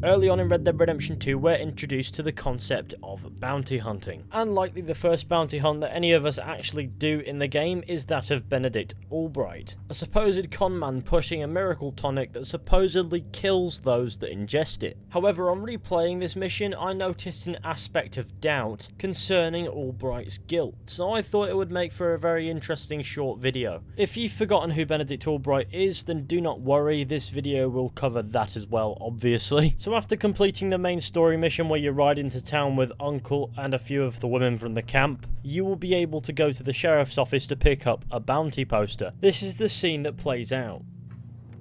Early on in Red Dead Redemption 2, we're introduced to the concept of bounty hunting. And likely the first bounty hunt that any of us actually do in the game is that of Benedict Allbright, a supposed conman pushing a miracle tonic that supposedly kills those that ingest it. However, on replaying this mission, I noticed an aspect of doubt concerning Albright's guilt, so I thought it would make for a very interesting short video. If you've forgotten who Benedict Allbright is, then do not worry, this video will cover that as well, obviously. So after completing the main story mission where you ride into town with Uncle and a few of the women from the camp, you will be able to go to the sheriff's office to pick up a bounty poster. This is the scene that plays out.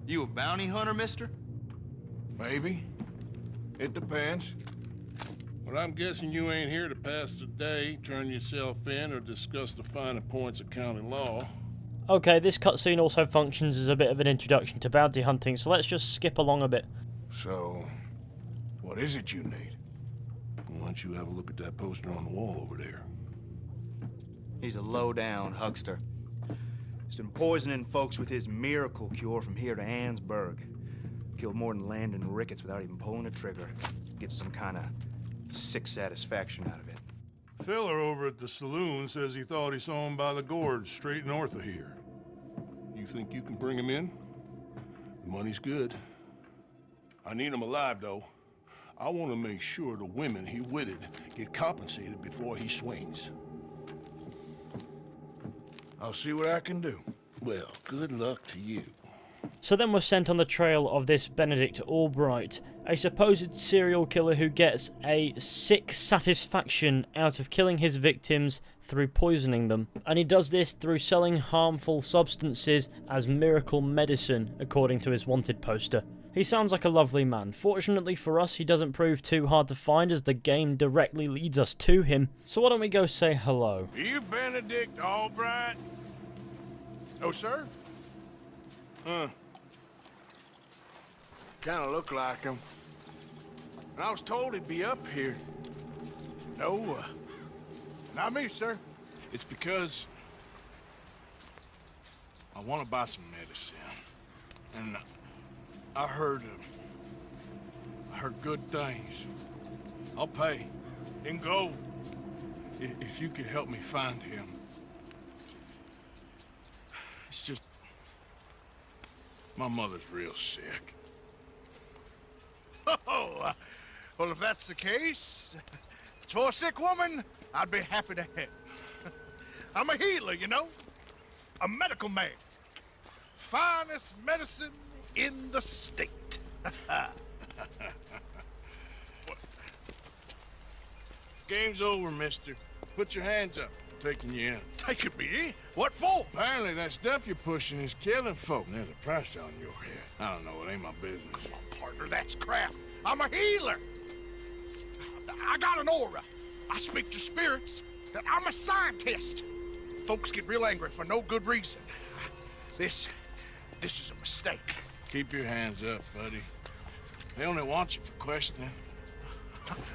You a bounty hunter, mister? Maybe. It depends. But I'm guessing you ain't here to pass the day, turn yourself in, or discuss the finer points of county law. Okay, this cutscene also functions as a bit of an introduction to bounty hunting, so let's just skip along a bit. So, what is it you need? Why don't you have a look at that poster on the wall over there? He's a low-down huckster. He's been poisoning folks with his miracle cure from here to Annesburg. Killed more than Landon Ricketts without even pulling a trigger. Gets some kind of sick satisfaction out of it. Filler over at the saloon says he thought he saw him by the gorge straight north of here. You think you can bring him in? The money's good. I need him alive, though. I want to make sure the women he witted get compensated before he swings. I'll see what I can do. Well, good luck to you. So then we're sent on the trail of this Benedict Allbright, a supposed serial killer who gets a sick satisfaction out of killing his victims through poisoning them. And he does this through selling harmful substances as miracle medicine, according to his wanted poster. He sounds like a lovely man. Fortunately for us, he doesn't prove too hard to find as the game directly leads us to him. So why don't we go say hello? Are you Benedict Allbright? No, sir? Huh. Kinda look like him. And I was told he'd be up here. No, not me, sir. It's because I want to buy some medicine. And I heard good things. I'll pay in gold if you could help me find him. It's just my mother's real sick. Oh, well, if that's the case, if it's for a sick woman, I'd be happy to help. I'm a healer, you know? A medical man. Finest medicine in the state. Game's over, mister. Put your hands up. I'm taking you in. Taking me in? What for? Apparently that stuff you're pushing is killing folk. There's a price on your head. I don't know, it ain't my business. Partner, that's crap. I'm a healer. I got an aura. I speak to spirits. I'm a scientist. Folks get real angry for no good reason. This is a mistake. Keep your hands up, buddy. They only want you for questioning.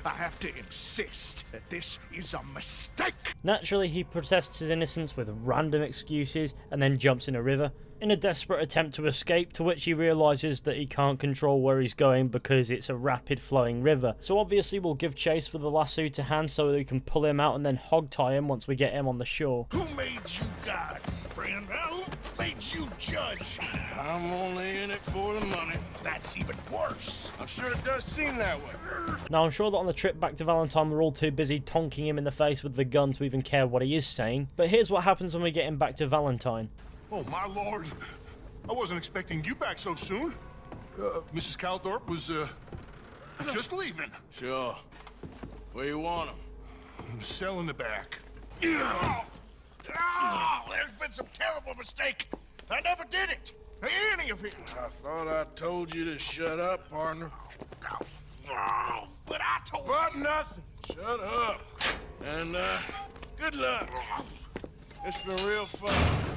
I have to insist that this is a mistake. Naturally, he protests his innocence with random excuses and then jumps in a river in a desperate attempt to escape, to which he realises that he can't control where he's going because it's a rapid flowing river. So obviously we'll give chase with the lasso to hand so that we can pull him out and then hog tie him once we get him on the shore. Who made you God, friend? Who made you judge? I'm only in it for the money. That's even worse. I'm sure it does seem that way. Now I'm sure that on the trip back to Valentine we're all too busy tonking him in the face with the gun to even care what he is saying, but here's what happens when we get him back to Valentine. Oh, my lord. I wasn't expecting you back so soon. Mrs. Calthorpe was, just leaving. Sure. Where you want him? Selling the back. Oh, there's been some terrible mistake. I never did it. Any of it. I thought I told you to shut up, partner. Oh, but I told But you. nothing. Shut up. And, good luck. It's been real fun.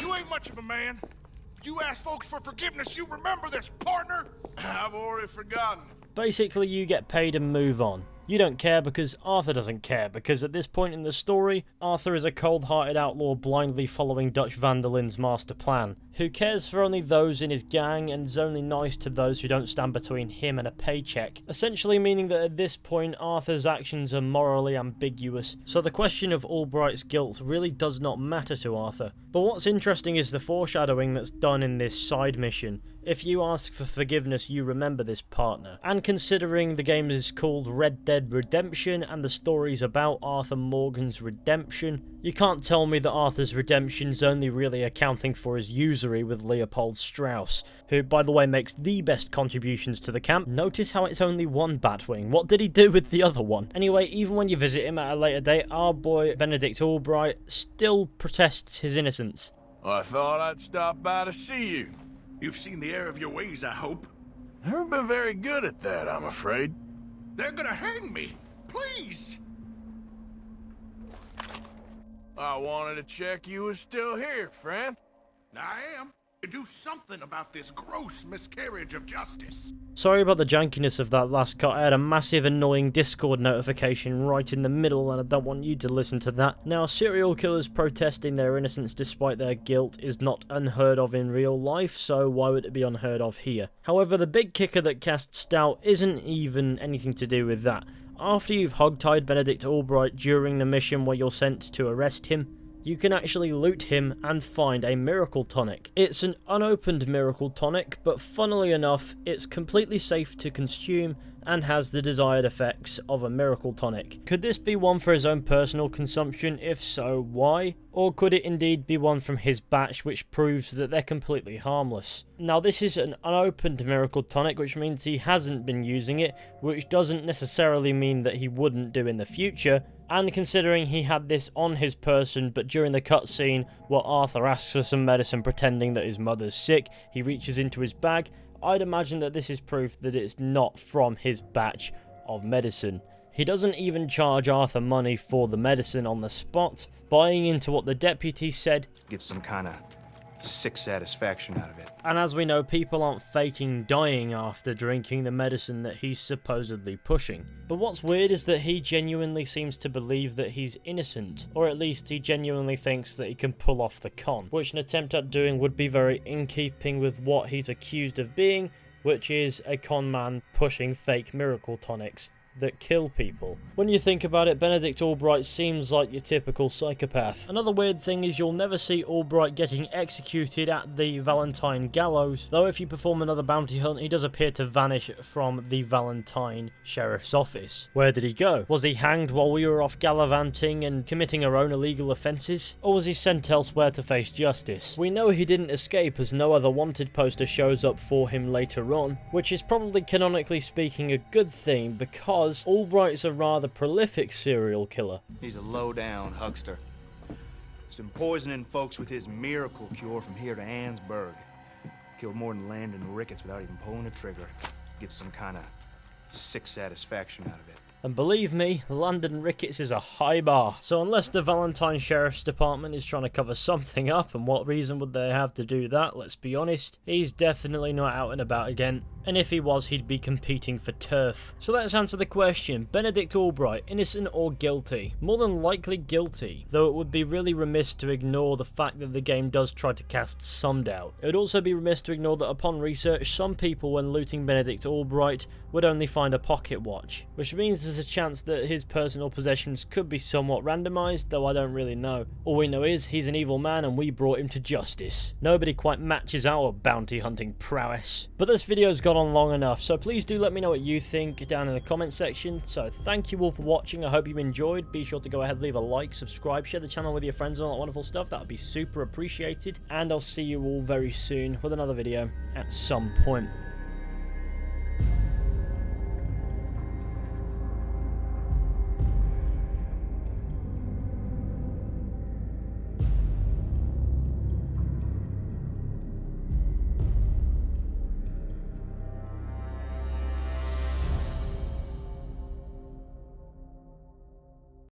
You ain't much of a man. You ask folks for forgiveness, you remember this, partner? I've already forgotten. Basically, you get paid and move on. You don't care because Arthur doesn't care, because at this point in the story, Arthur is a cold-hearted outlaw blindly following Dutch Van der Linde's master plan, who cares for only those in his gang and is only nice to those who don't stand between him and a paycheck, essentially meaning that at this point Arthur's actions are morally ambiguous, so the question of Albright's guilt really does not matter to Arthur. But what's interesting is the foreshadowing that's done in this side mission. If you ask for forgiveness, you remember this partner. And considering the game is called Red Dead Redemption and the story's about Arthur Morgan's redemption, you can't tell me that Arthur's redemption's only really accounting for his usury with Leopold Strauss, who by the way makes the best contributions to the camp. Notice how it's only one Batwing. What did he do with the other one? Anyway, even when you visit him at a later date, our boy Benedict Allbright still protests his innocence. I thought I'd stop by to see you. You've seen the error of your ways, I hope. Never been very good at that, I'm afraid. They're gonna hang me. Please. I wanted to check you was still here, friend. I am. To do something about this gross miscarriage of justice. Sorry about the jankiness of that last cut. I had a massive annoying Discord notification right in the middle and I don't want you to listen to that. Now, serial killers protesting their innocence despite their guilt is not unheard of in real life, so why would it be unheard of here? However, the big kicker that casts doubt isn't even anything to do with that. After you've hogtied Benedict Allbright during the mission where you're sent to arrest him, you can actually loot him and find a miracle tonic. It's an unopened miracle tonic, but funnily enough, it's completely safe to consume and has the desired effects of a miracle tonic. Could this be one for his own personal consumption? If so, why? Or could it indeed be one from his batch, which proves that they're completely harmless? Now, this is an unopened miracle tonic, which means he hasn't been using it, which doesn't necessarily mean that he wouldn't do in the future. And considering he had this on his person, but during the cutscene where Arthur asks for some medicine pretending that his mother's sick, he reaches into his bag, I'd imagine that this is proof that it's not from his batch of medicine. He doesn't even charge Arthur money for the medicine on the spot, buying into what the deputy said. Get some kind of sick satisfaction out of it. And as we know, people aren't faking dying after drinking the medicine that he's supposedly pushing. But what's weird is that he genuinely seems to believe that he's innocent, or at least he genuinely thinks that he can pull off the con, which an attempt at doing would be very in keeping with what he's accused of being, which is a con man pushing fake miracle tonics that kill people. When you think about it, Benedict Allbright seems like your typical psychopath. Another weird thing is you'll never see Allbright getting executed at the Valentine gallows, though if you perform another bounty hunt, he does appear to vanish from the Valentine Sheriff's office. Where did he go? Was he hanged while we were off gallivanting and committing our own illegal offences? Or was he sent elsewhere to face justice? We know he didn't escape as no other wanted poster shows up for him later on, which is probably canonically speaking a good thing because Albright's a rather prolific serial killer. He's a low-down huckster. He's been poisoning folks with his miracle cure from here to Ansburg. Killed more than Landon Ricketts without even pulling a trigger. Gets some kind of sick satisfaction out of it. And believe me, Landon Ricketts is a high bar. So unless the Valentine Sheriff's Department is trying to cover something up, and what reason would they have to do that, let's be honest, he's definitely not out and about again. And if he was, he'd be competing for turf. So let's answer the question. Benedict Allbright, innocent or guilty? More than likely guilty, though it would be really remiss to ignore the fact that the game does try to cast some doubt. It would also be remiss to ignore that upon research, some people when looting Benedict Allbright would only find a pocket watch, which means there's a chance that his personal possessions could be somewhat randomized, though I don't really know. All we know is he's an evil man and we brought him to justice. Nobody quite matches our bounty hunting prowess. But this video's gone on long enough, so please do let me know what you think down in the comment section. So thank you all for watching. I hope you enjoyed. Be sure to go ahead, leave a like, subscribe, share the channel with your friends and all that wonderful stuff. That would be super appreciated. And I'll see you all very soon with another video at some point.